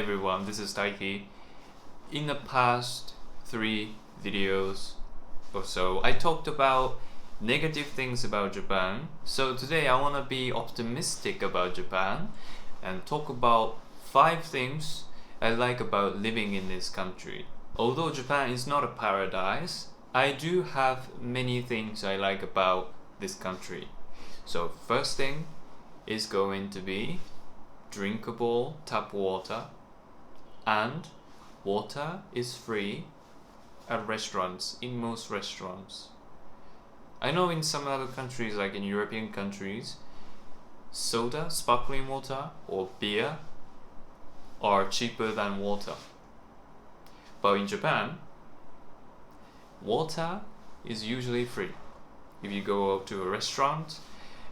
everyone, this is Taiki. In the past 3 videos or so, I talked about negative things about Japan. So today I want to be optimistic about Japan and talk about 5 things I like about living in this country. Although Japan is not a paradise, I do have many things I like about this country. So first thing is going to be drinkable tap water, and water is free at restaurants, in most restaurants. I know in some other countries, like in European countries, soda, sparkling water or beer are cheaper than water. But in Japan, water is usually free. If you go to a restaurant,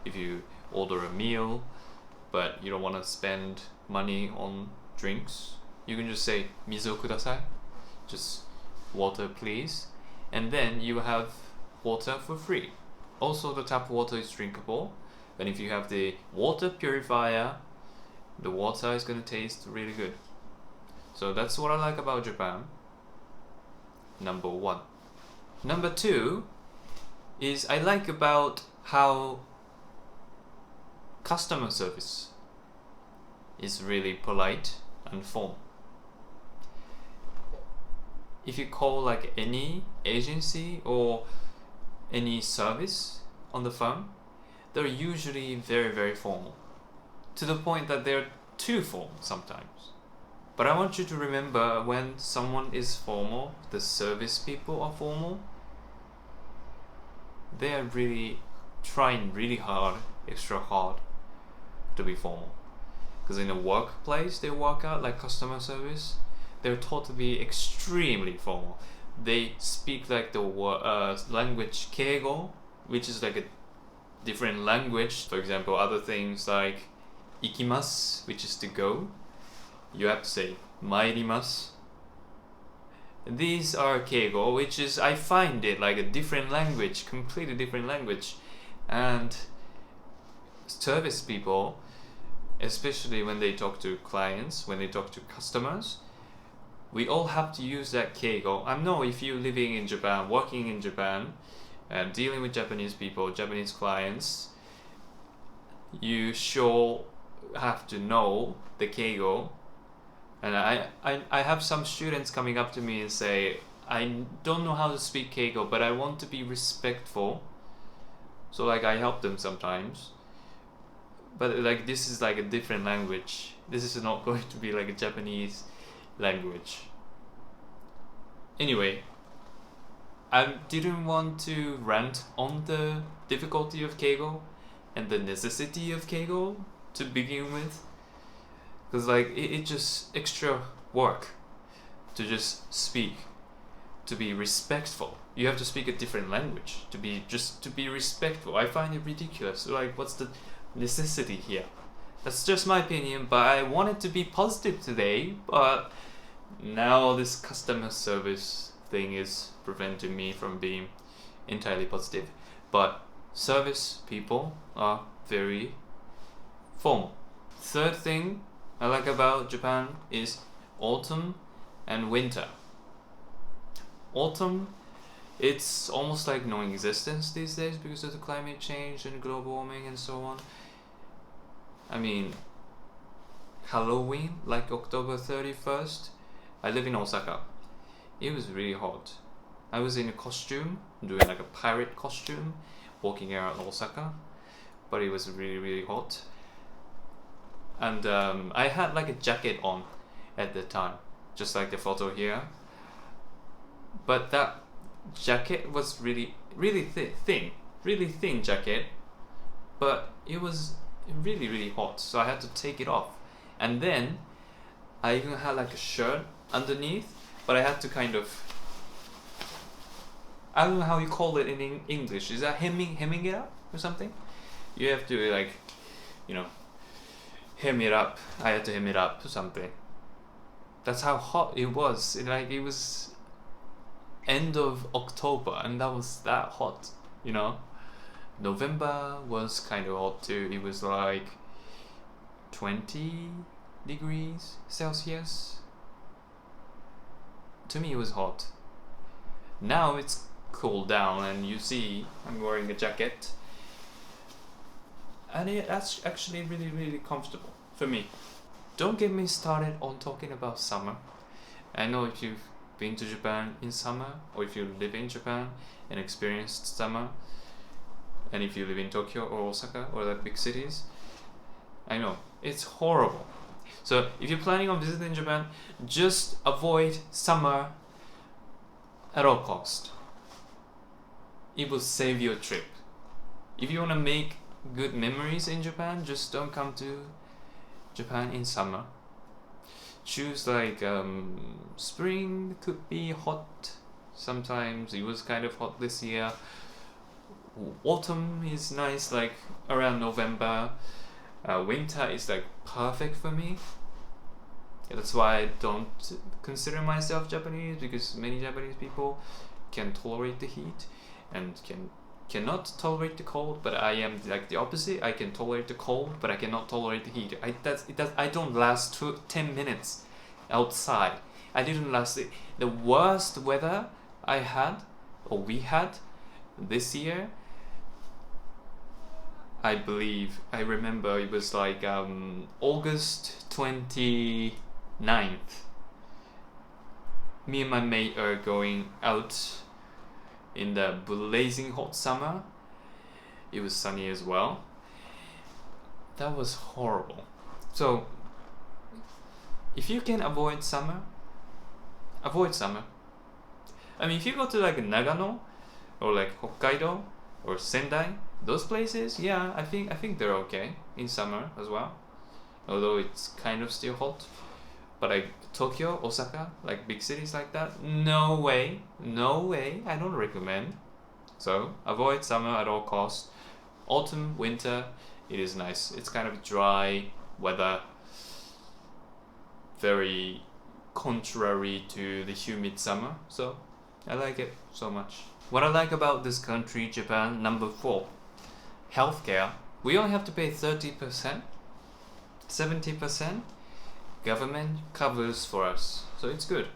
if you order a meal, but you don't want to spend money on drinks, you can just say mizu kudasai, just water please, and then you have water for free. Also, the tap water is drinkable, and if you have the water purifier, the water is going to taste really good. So that's what I like about Japan. Number 1. Number 2 is I like about how customer service is really polite and formal. If you call like any agency or any service on the phone, they're usually very formal, to the point that they're too formal sometimes. But I want you to remember, when someone is formal, the service people are formal, they are really trying really hard, extra hard, to be formal. Because in a workplace they work out, like customer service, they're taught to be extremely formal. They speak like the language keigo, which is like a different language. For example, other things like ikimasu, which is to go, you have to say mairimasu. These are keigo, which is, I find it like a different language, completely different language. And service people, especially when they talk to clients, when they talk to customers, we all have to use that keigo. I know if you're living in Japan, working in Japan, and dealing with Japanese people, Japanese clients, you sure have to know the keigo. And I have some students coming up to me and say, I don't know how to speak keigo, but I want to be respectful. So like I help them sometimes. But like this is like a different language. This is not going to be like a Japanese language. Anyway, I didn't want to rant on the difficulty of keigo and the necessity of keigo to begin with, because like it just extra work to just speak, to be respectful. You have to speak a different language to be respectful. I find it ridiculous. Like, what's the necessity here? That's just my opinion, but I wanted to be positive today, but now this customer service thing is preventing me from being entirely positive. But service people are very formal. Third thing I like about Japan is autumn and winter. Autumn, it's almost like non-existence these days because of the climate change and global warming and so on. I mean, Halloween, like October 31st, I live in Osaka. It was really hot. I was in a costume, doing like a pirate costume, walking around Osaka, but it was really hot. And I had like a jacket on at the time, just like the photo here. But that jacket was really thin jacket, but it was really hot, so I had to take it off. And then I even had like a shirt underneath, but I had to kind of, I don't know how you call it in English. Is that hemming it up or something? You have to like, hem it up. I had to hem it up or something. That's how hot it was. It was end of October and that was that hot, November was kind of hot too. It was like 20 degrees Celsius. To me, it was hot. Now it's cooled down, and you see I'm wearing a jacket, and that's actually really, really comfortable for me. Don't get me started on talking about summer. I know if you've been to Japan in summer, or if you live in Japan and experienced summer, and if you live in Tokyo or Osaka or the big cities, I know it's horrible. So if you're planning on visiting Japan, just avoid summer at all cost. It will save your trip. If you want to make good memories in Japan, just don't come to Japan in summer. Choose like spring could be hot. Sometimes it was kind of hot this year. Autumn is nice, like around November. Winter is like perfect for me. That's why I don't consider myself Japanese, because many Japanese people can tolerate the heat and cannot tolerate the cold. But I am like the opposite. I can tolerate the cold, but I cannot tolerate the heat. I don't last 10 minutes outside. I didn't last the worst weather I had, or we had this year. I believe I remember it was like August 29th. Me and my mate are going out in the blazing hot summer. It was sunny as well. That was horrible. So if you can avoid summer, avoid summer. I mean, if you go to like Nagano or like Hokkaido or Sendai, those places, yeah, I think they're okay in summer as well, although it's kind of still hot. But like Tokyo, Osaka, like big cities like that, no way, I don't recommend. So avoid summer at all costs. Autumn, winter, it is nice. It's kind of dry weather, very contrary to the humid summer, so I like it so much. What I like about this country, Japan, number 4, healthcare. We only have to pay 30%, 70% government covers for us, so it's good.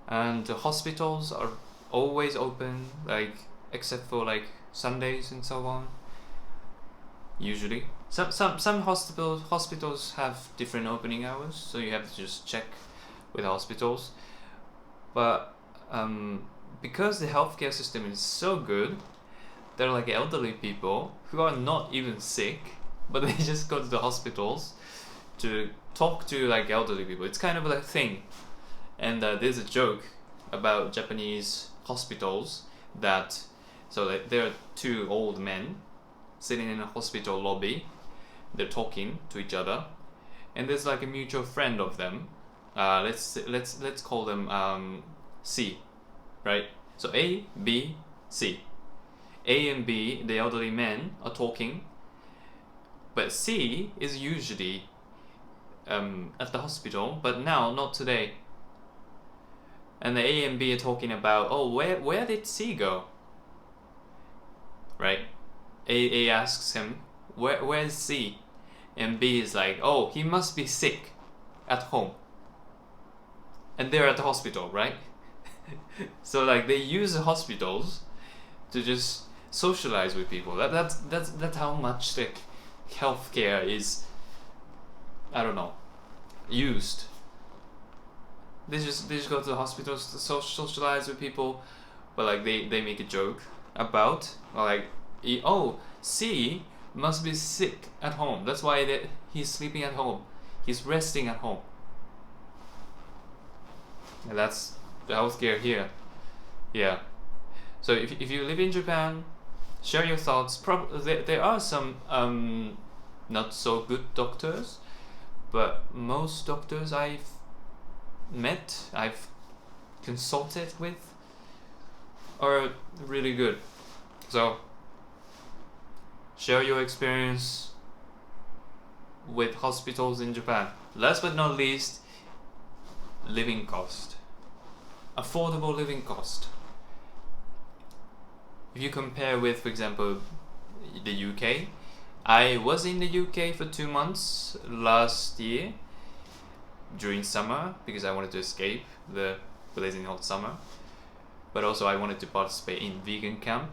And the hospitals are always open, like except for like Sundays and so on. Usually, some hospitals have different opening hours, so you have to just check with hospitals. But because the healthcare system is so good, there are like elderly people who are not even sick, but they just go to the hospitals to talk to like elderly people. It's kind of like a thing. And there's a joke about Japanese hospitals that, so like, there are 2 old men sitting in a hospital lobby. They're talking to each other, and there's like a mutual friend of them. Let's call them C, right? So A, B, C. A and B, the elderly men, are talking, but C is usually at the hospital, but now not today. And the A and B are talking about, oh, where did C go? Right? A asks him, where's C? And B is like, oh, he must be sick at home. And they're at the hospital, right? So like they use the hospitals to just socialize with people. That's how much like healthcare is, I don't know, used. They just go to the hospitals to socialize with people, but like they make a joke about, or like, oh, C must be sick at home. That's why he's sleeping at home. He's resting at home. And that's the healthcare here. Yeah. So if you live in Japan, share your thoughts. There are some not so good doctors, but most doctors I've met, I've consulted with, are really good. So share your experience with hospitals in Japan. Last but not least, living cost. Affordable living cost. If you compare with, for example, the UK, I was in the UK for 2 months last year during summer because I wanted to escape the blazing hot summer. But also I wanted to participate in vegan camp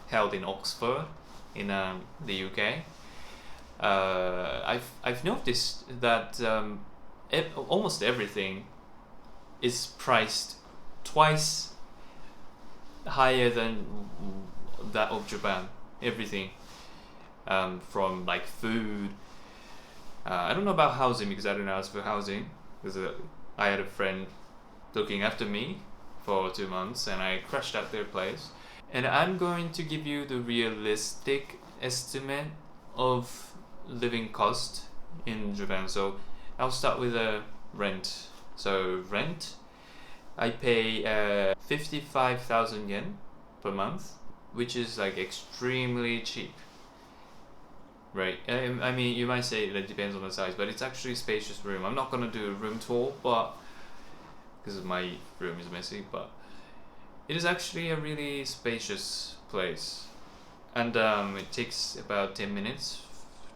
held in Oxford in the UK. I've noticed that almost everything is priced twice higher than that of Japan. Everything, from like food. I don't know about housing because I didn't ask for housing because I had a friend looking after me for 2 months and I crashed at their place. And I'm going to give you the realistic estimate of living cost in Japan. So I'll start with rent. So rent, I pay 55,000 yen per month, which is like extremely cheap. Right. I mean, you might say that it depends on the size, but it's actually a spacious room. I'm not gonna do a room tour, but because my room is messy, but it is actually a really spacious place, and it takes about 10 minutes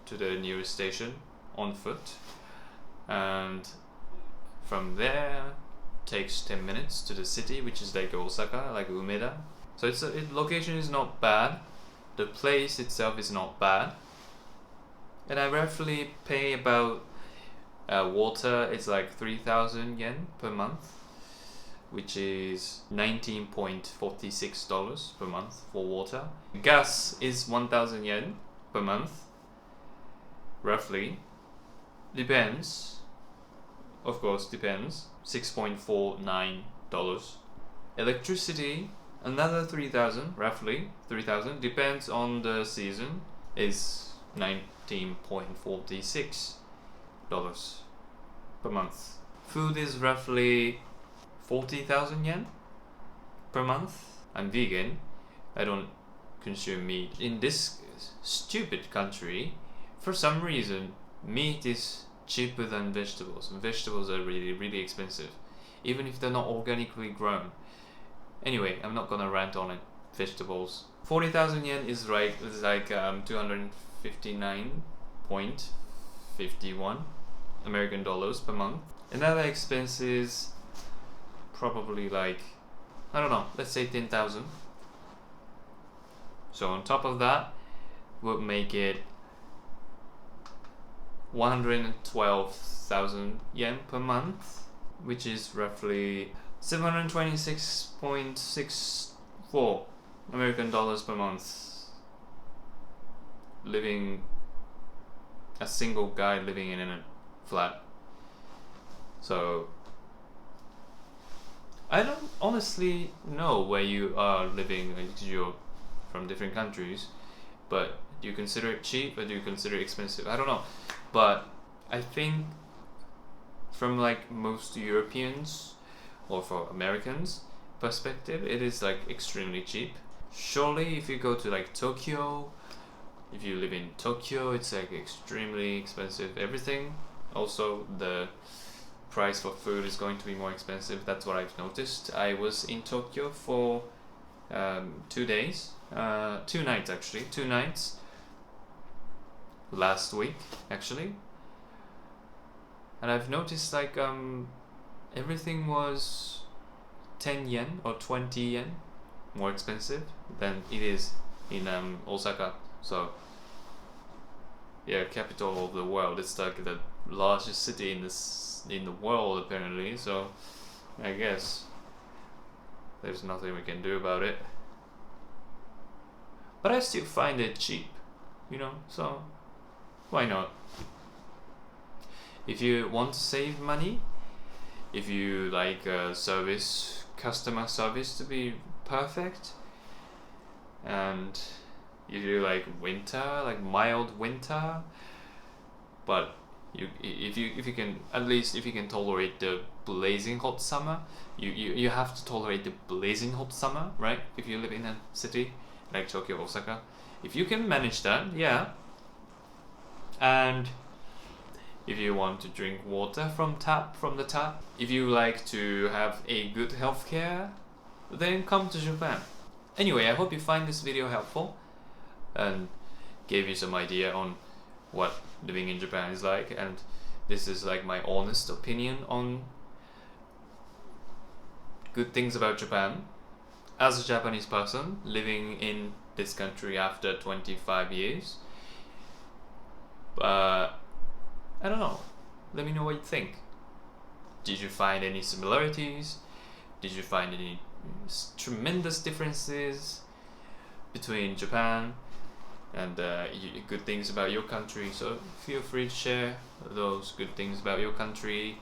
to the nearest station on foot, and from there takes 10 minutes to the city, which is like Osaka, like Umeda. So location is not bad. The place itself is not bad. And I roughly pay about water is like 3,000 yen per month, which is $19.46 per month for water. Gas is 1,000 yen per month, roughly. Depends. Of course, depends. $6.49. Electricity, another 3,000, roughly 3,000. Depends on the season. Is $19.46 per month. Food is roughly 40,000 yen per month. I'm vegan. I don't consume meat. In this stupid country, for some reason, meat is cheaper than vegetables. Vegetables are really, really expensive, even if they're not organically grown. Anyway, I'm not gonna rant on it. Vegetables. 40,000 yen is like 259.51 American dollars per month. Another expenses probably like, I don't know, let's say 10,000. So on top of that would make it 112,000 yen per month, which is roughly 726.64 American dollars per month. Living a single guy living in a flat. So I don't honestly know where you are living because you're from different countries, but do you consider it cheap or do you consider it expensive? I don't know, but I think from like most Europeans or for Americans perspective, it is like extremely cheap. Surely if you go to like Tokyo, if you live in Tokyo, it's like extremely expensive everything. Also, the price for food is going to be more expensive. That's what I've noticed. I was in Tokyo for 2 days, 2 nights actually, 2 nights last week actually, and I've noticed like everything was 10 yen or 20 yen more expensive than it is in Osaka. So yeah, capital of the world. It's like the largest city in the world apparently. So I guess there's nothing we can do about it. But I still find it cheap, so why not? If you want to save money, if you like customer service to be perfect, and you do like winter, like mild winter, but if you can, at least if you can tolerate the blazing hot summer, you have to tolerate the blazing hot summer, right? If you live in a city like Tokyo, Osaka, if you can manage that, yeah. And if you want to drink water from the tap, if you like to have a good healthcare, then come to Japan. Anyway, I hope you find this video helpful and gave you some idea on what living in Japan is like, and this is like my honest opinion on good things about Japan as a Japanese person living in this country after 25 years. I don't know. Let me know what you think. Did you find any similarities? Did you find any tremendous differences between Japan and good things about your country? So feel free to share those good things about your country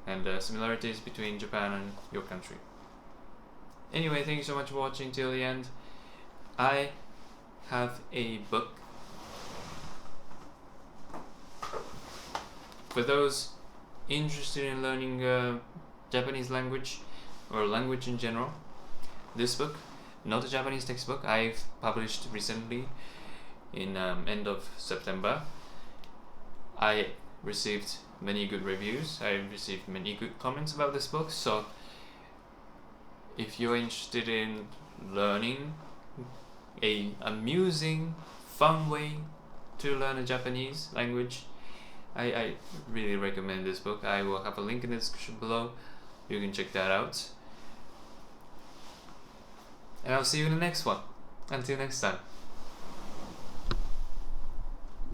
and similarities between Japan and your country. Anyway, thank you so much for watching till the end. I have a book for those interested in learning Japanese language or language in general. This book, not a Japanese textbook, I've published recently in end of September. I received many good reviews. I received many good comments about this book. So if you're interested in learning a amusing, fun way to learn a Japanese language, I really recommend this book. I will have a link in the description below. You can check that out. And I'll see you in the next one. Until next time.